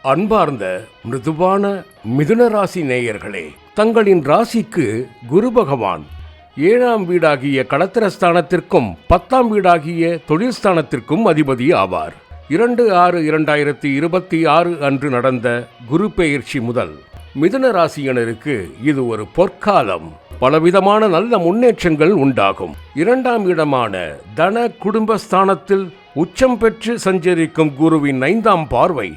அன்பார்ந்த மிருதுவான மிதுன ராசி நேயர்களே, தங்களின் ராசிக்கு குரு பகவான் 7ஆம் வீடாகிய களத்திரஸ்தானத்திற்கும் 10ஆம் வீடாகிய தொழில் ஸ்தானத்திற்கும் அதிபதி ஆவார். 2/6/2026 அன்று நடந்த குரு பெயர்ச்சி முதல் மிதுன ராசியினருக்கு இது ஒரு பொற்காலம். பலவிதமான நல்ல முன்னேற்றங்கள் உண்டாகும். 2ஆம் இடமான தன குடும்பஸ்தானத்தில் உச்சம் பெற்று சஞ்சரிக்கும் குருவின் 5ஆம் பார்வை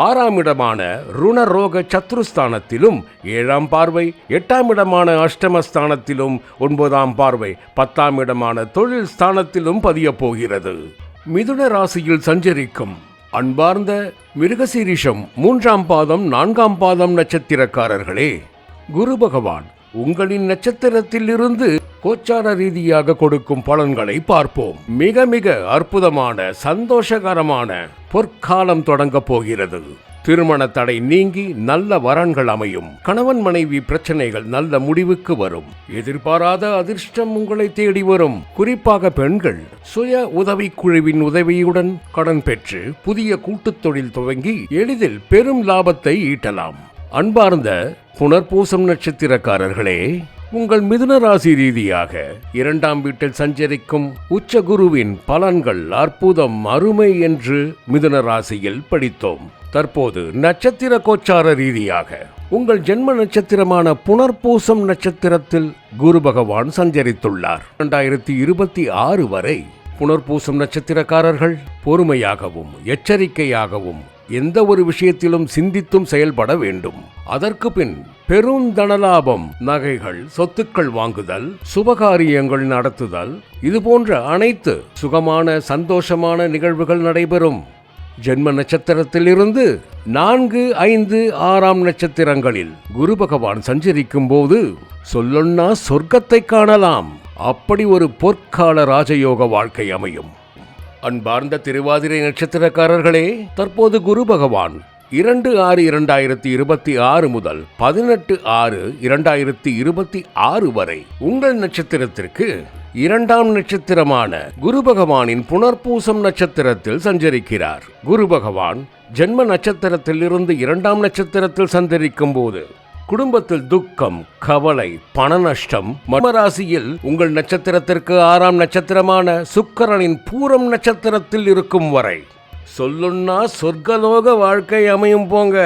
6ஆம் இடமான ருணரோக சத்ருஸ்தானத்திலும் 7ஆம் பார்வை, 8ஆம் இடமான அஷ்டமஸ்தானத்திலும் 9ஆம் பார்வை 10ஆம் இடமான தொழில் ஸ்தானத்திலும் பதிய போகிறது. மிதுன ராசியில் சஞ்சரிக்கும் அன்பார்ந்த மிருகசீரிஷம் 3ஆம் பாதம் 4ஆம் பாதம் நட்சத்திரக்காரர்களே, குரு பகவான் உங்களின் நட்சத்திரத்தில் இருந்து கோச்சார ரீதியாக கொடுக்கும் பலன்களை பார்ப்போம். மிக மிக அற்புதமான சந்தோஷகரமான பொற்காலம் தொடங்க போகிறது. திருமண தடை நீங்கி நல்ல வரன்கள் அமையும். கணவன் மனைவி பிரச்சனைகள் நல்ல முடிவுக்கு வரும். எதிர்பாராத அதிர்ஷ்டம் உங்களை தேடி வரும். குறிப்பாக பெண்கள் சுய உதவிக்குழுவின் உதவியுடன் கடன் பெற்று புதிய கூட்டுத் தொழில் துவங்கி எளிதில் பெரும் லாபத்தை ஈட்டலாம். அன்பார்ந்த புனர்பூசம் நட்சத்திரக்காரர்களே, உங்கள் மிதுன ராசி ரீதியாக 2ஆம் வீட்டில் சஞ்சரிக்கும் உச்ச குருவின் பலன்கள் அற்புதம் அருமை என்று மிதுன ராசியில் படித்தோம். தற்போது நட்சத்திர கோச்சார ரீதியாக உங்கள் ஜென்ம நட்சத்திரமான புனர்பூசம் நட்சத்திரத்தில் குரு பகவான் சஞ்சரித்துள்ளார். 2026 வரை புனர்பூசம் நட்சத்திரக்காரர்கள் பொறுமையாகவும் எச்சரிக்கையாகவும் எந்த ஒரு விஷயத்திலும் சிந்தித்தும் செயல்பட வேண்டும். அதற்கு பின் பெரும் தனலாபம், நகைகள், சொத்துக்கள் வாங்குதல், சுபகாரியங்கள் நடத்துதல், இது போன்ற அனைத்து சுகமான சந்தோஷமான நிகழ்வுகள் நடைபெறும். ஜென்ம நட்சத்திரத்திலிருந்து 4, 5, 6ஆம் நட்சத்திரங்களில் குரு பகவான் சஞ்சரிக்கும் போது சொல்லொன்னா சொர்க்கத்தை காணலாம். அப்படி ஒரு பொற்கால ராஜயோக வாழ்க்கை அமையும். அன்பார்ந்த திருவாதிரை நட்சத்திரக்காரர்களே, தற்போது குரு பகவான் 2/6/2026 முதல் 18/6/2026 வரை உங்கள் நட்சத்திரத்திற்கு 2ஆம் நட்சத்திரமான குரு பகவானின் புனர்பூசம் நட்சத்திரத்தில் சஞ்சரிக்கிறார். குரு பகவான் ஜென்ம நட்சத்திரத்தில் இருந்து 2ஆம் நட்சத்திரத்தில் சஞ்சரிக்கும் போது குடும்பத்தில் துக்கம், கவலை, பண நஷ்டம். மர்மராசியில் உங்கள் நட்சத்திரத்திற்கு 6ஆம் நட்சத்திரமான சுக்கிரனின் பூரம் நட்சத்திரத்தில் இருக்கும் வரை சொல்லுன்னா சொர்க்கலோக வாழ்க்கை அமையும் போங்க.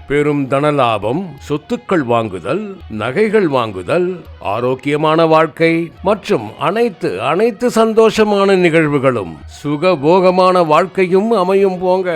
பெரும் தனலாபம், சொத்துக்கள் வாங்குதல், நகைகள் வாங்குதல், ஆரோக்கியமான வாழ்க்கை மற்றும் அனைத்து சந்தோஷமான நிகழ்வுகளும் சுகபோகமான வாழ்க்கையும் அமையும் போங்க.